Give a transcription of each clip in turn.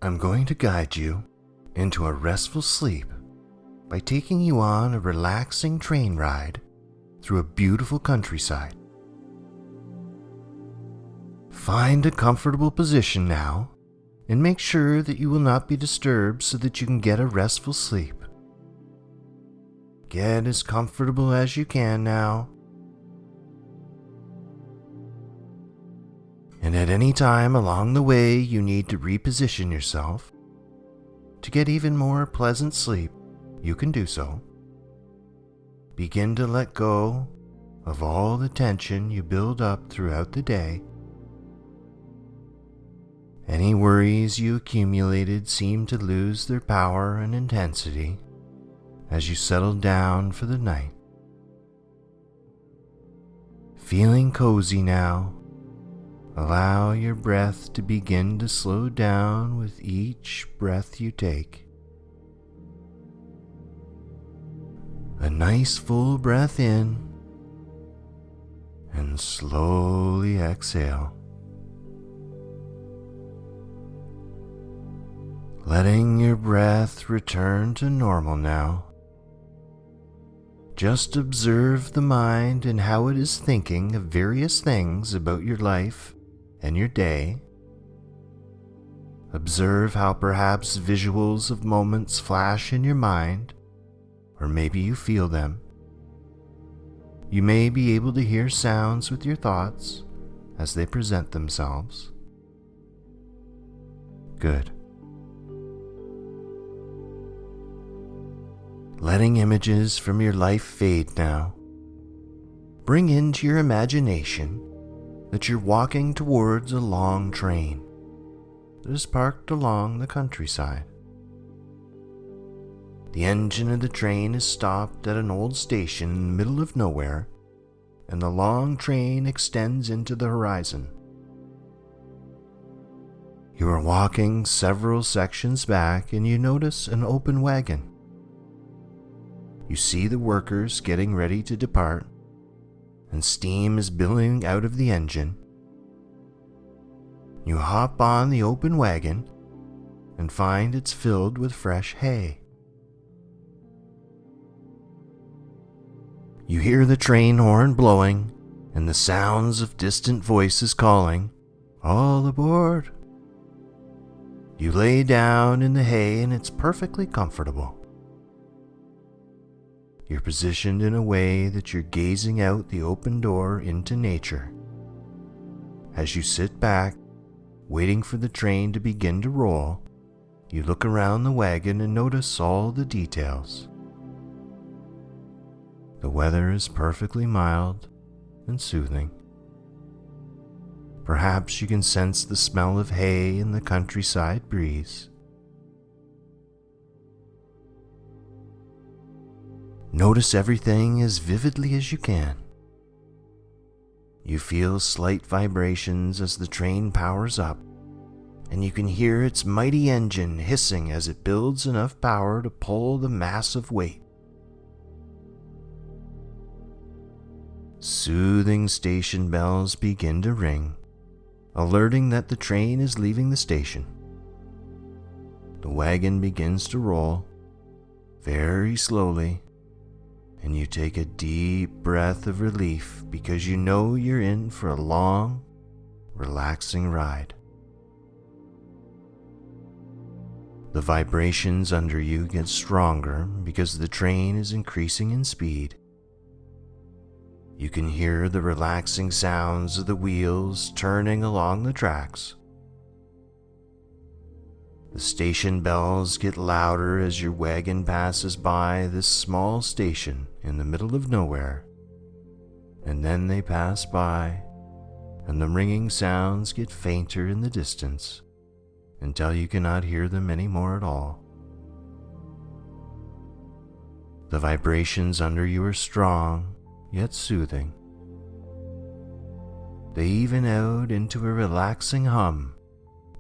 I'm going to guide you into a restful sleep by taking you on a relaxing train ride through a beautiful countryside. Find a comfortable position now and make sure that you will not be disturbed so that you can get a restful sleep. Get as comfortable as you can now. And at any time along the way you need to reposition yourself to get even more pleasant sleep, you can do so. Begin to let go of all the tension you build up throughout the day. Any worries you accumulated seem to lose their power and intensity as you settle down for the night. Feeling cozy now, allow your breath to begin to slow down with each breath you take. A nice full breath in and slowly exhale. Letting your breath return to normal now. Just observe the mind and how it is thinking of various things about your life and your day. Observe how perhaps visuals of moments flash in your mind, or maybe you feel them. You may be able to hear sounds with your thoughts as they present themselves. Good. Letting images from your life fade now. Bring into your imagination that you're walking towards a long train that is parked along the countryside. The engine of the train is stopped at an old station in the middle of nowhere, and the long train extends into the horizon. You are walking several sections back and you notice an open wagon. You see the workers getting ready to depart, and steam is billowing out of the engine. You hop on the open wagon and find it's filled with fresh hay. You hear the train horn blowing and the sounds of distant voices calling, "All aboard!" You lay down in the hay and it's perfectly comfortable. You're positioned in a way that you're gazing out the open door into nature. As you sit back, waiting for the train to begin to roll, you look around the wagon and notice all the details. The weather is perfectly mild and soothing. Perhaps you can sense the smell of hay in the countryside breeze. Notice everything as vividly as you can. You feel slight vibrations as the train powers up, and you can hear its mighty engine hissing as it builds enough power to pull the massive weight. Soothing station bells begin to ring, alerting that the train is leaving the station. The wagon begins to roll, very slowly, and you take a deep breath of relief because you know you're in for a long, relaxing ride. The vibrations under you get stronger because the train is increasing in speed. You can hear the relaxing sounds of the wheels turning along the tracks. The station bells get louder as your wagon passes by this small station in the middle of nowhere, and then they pass by, and the ringing sounds get fainter in the distance until you cannot hear them anymore at all. The vibrations under you are strong, yet soothing. They even out into a relaxing hum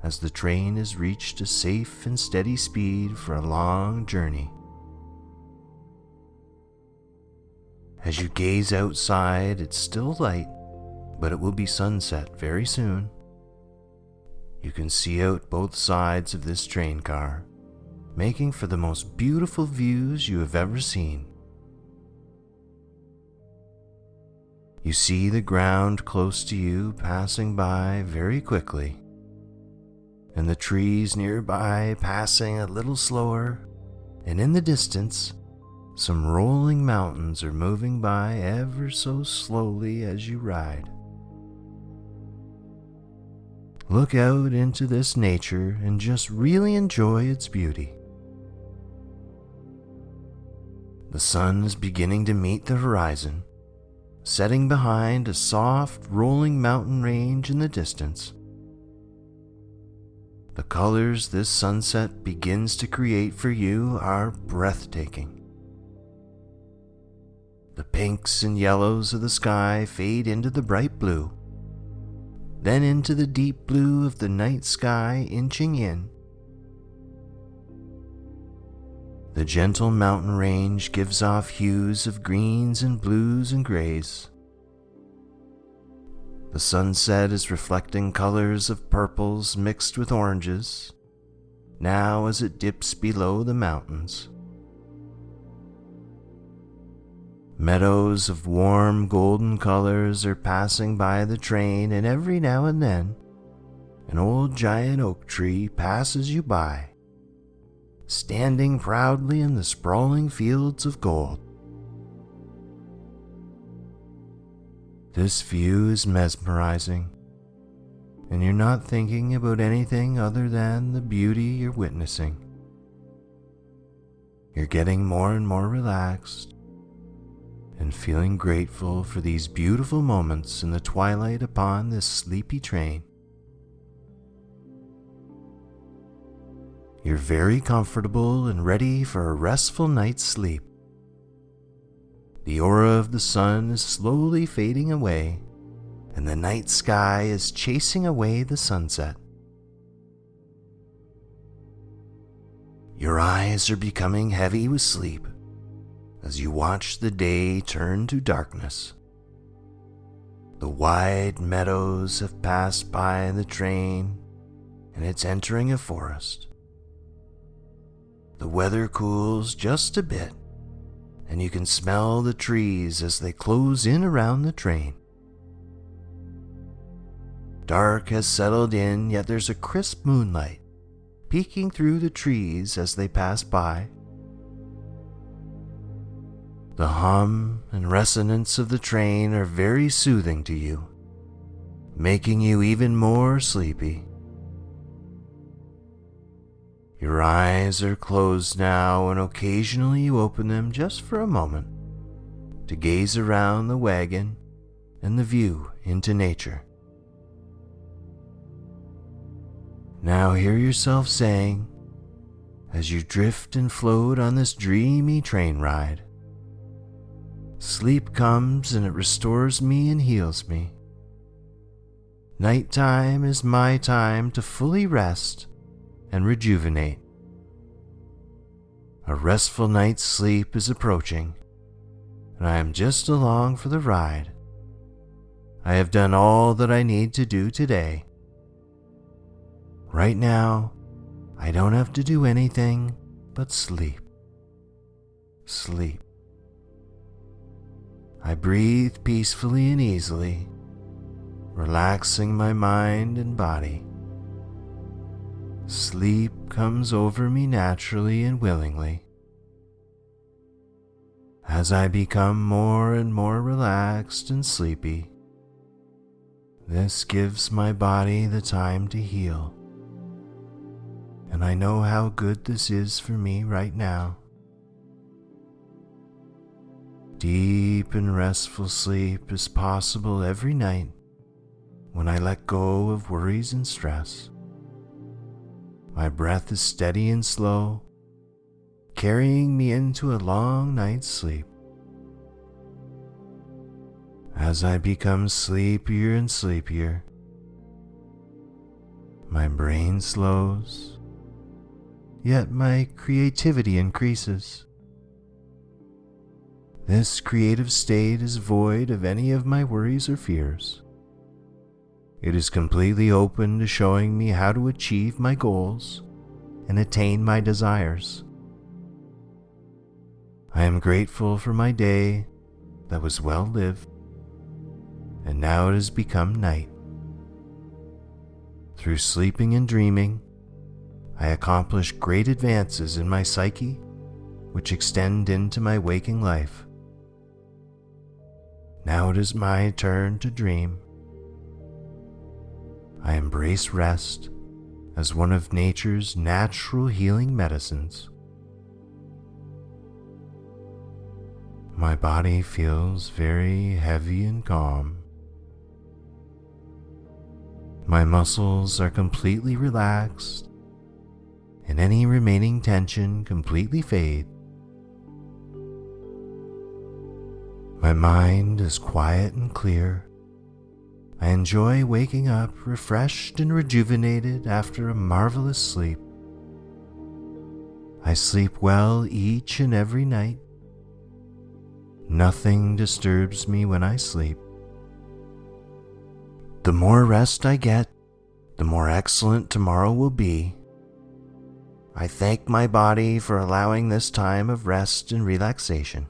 as the train has reached a safe and steady speed for a long journey. As you gaze outside, it's still light, but it will be sunset very soon. You can see out both sides of this train car, making for the most beautiful views you have ever seen. You see the ground close to you passing by very quickly, and the trees nearby passing a little slower, and in the distance, some rolling mountains are moving by ever so slowly as you ride. Look out into this nature and just really enjoy its beauty. The sun is beginning to meet the horizon, setting behind a soft, rolling mountain range in the distance. The colors this sunset begins to create for you are breathtaking. The pinks and yellows of the sky fade into the bright blue, then into the deep blue of the night sky inching in. The gentle mountain range gives off hues of greens and blues and grays. The sunset is reflecting colors of purples mixed with oranges, now as it dips below the mountains. Meadows of warm golden colors are passing by the train, and every now and then, an old giant oak tree passes you by, standing proudly in the sprawling fields of gold. This view is mesmerizing, and you're not thinking about anything other than the beauty you're witnessing. You're getting more and more relaxed, and feeling grateful for these beautiful moments in the twilight upon this sleepy train. You're very comfortable and ready for a restful night's sleep. The aura of the sun is slowly fading away, and the night sky is chasing away the sunset. Your eyes are becoming heavy with sleep as you watch the day turn to darkness. The wide meadows have passed by the train, and it's entering a forest. The weather cools just a bit, and you can smell the trees as they close in around the train. Dark has settled in, yet there's a crisp moonlight peeking through the trees as they pass by. The hum and resonance of the train are very soothing to you, making you even more sleepy. Your eyes are closed now, and occasionally you open them just for a moment to gaze around the wagon and the view into nature. Now hear yourself saying, as you drift and float on this dreamy train ride, sleep comes and it restores me and heals me. Nighttime is my time to fully rest and rejuvenate. A restful night's sleep is approaching, and I am just along for the ride. I have done all that I need to do today. Right now, I don't have to do anything but sleep. Sleep. I breathe peacefully and easily, relaxing my mind and body. Sleep comes over me naturally and willingly. As I become more and more relaxed and sleepy, this gives my body the time to heal. And I know how good this is for me right now. Deep and restful sleep is possible every night when I let go of worries and stress. My breath is steady and slow, carrying me into a long night's sleep. As I become sleepier and sleepier, my brain slows, yet my creativity increases. This creative state is void of any of my worries or fears. It is completely open to showing me how to achieve my goals and attain my desires. I am grateful for my day that was well lived, and now it has become night. Through sleeping and dreaming, I accomplish great advances in my psyche, which extend into my waking life. Now it is my turn to dream. I embrace rest as one of nature's natural healing medicines. My body feels very heavy and calm. My muscles are completely relaxed, and any remaining tension completely fades. My mind is quiet and clear. I enjoy waking up refreshed and rejuvenated after a marvelous sleep. I sleep well each and every night. Nothing disturbs me when I sleep. The more rest I get, the more excellent tomorrow will be. I thank my body for allowing this time of rest and relaxation.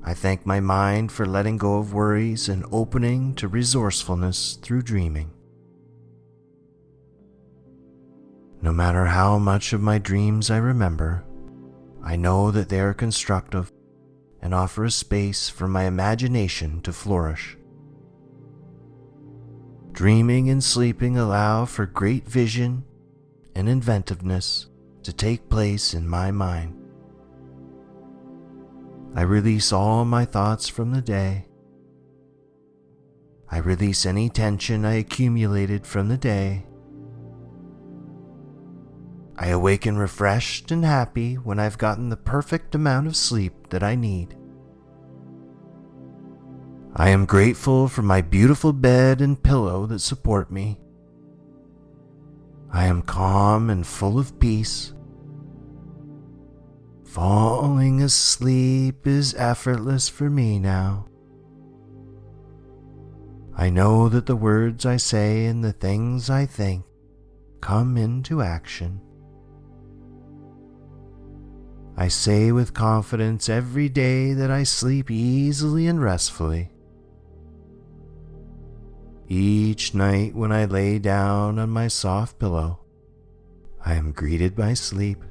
I thank my mind for letting go of worries and opening to resourcefulness through dreaming. No matter how much of my dreams I remember, I know that they are constructive and offer a space for my imagination to flourish. Dreaming and sleeping allow for great vision and inventiveness to take place in my mind. I release all my thoughts from the day. I release any tension I accumulated from the day. I awaken refreshed and happy when I've gotten the perfect amount of sleep that I need. I am grateful for my beautiful bed and pillow that support me. I am calm and full of peace. Falling asleep is effortless for me now. I know that the words I say and the things I think come into action. I say with confidence every day that I sleep easily and restfully. Each night when I lay down on my soft pillow, I am greeted by sleep,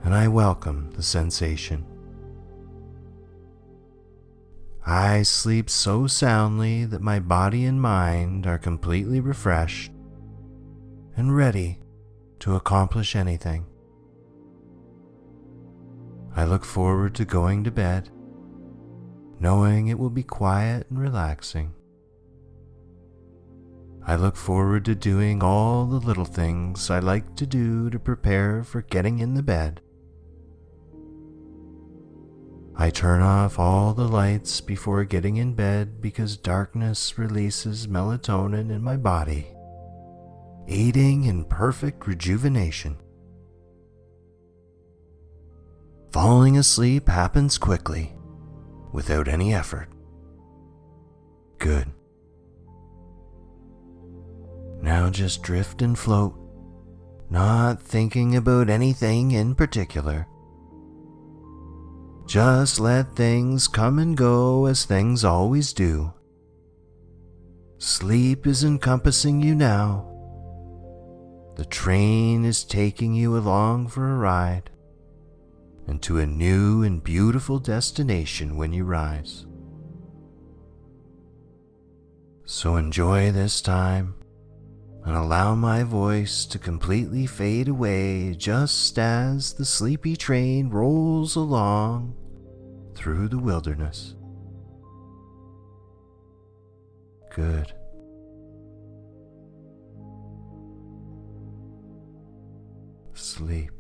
and I welcome the sensation. I sleep so soundly that my body and mind are completely refreshed and ready to accomplish anything. I look forward to going to bed, knowing it will be quiet and relaxing. I look forward to doing all the little things I like to do to prepare for getting in the bed. I turn off all the lights before getting in bed because darkness releases melatonin in my body, aiding in perfect rejuvenation. Falling asleep happens quickly, without any effort. Good. Now just drift and float, not thinking about anything in particular. Just let things come and go as things always do. Sleep is encompassing you now. The train is taking you along for a ride, and to a new and beautiful destination when you rise. So enjoy this time and allow my voice to completely fade away just as the sleepy train rolls along through the wilderness. Good. Sleep.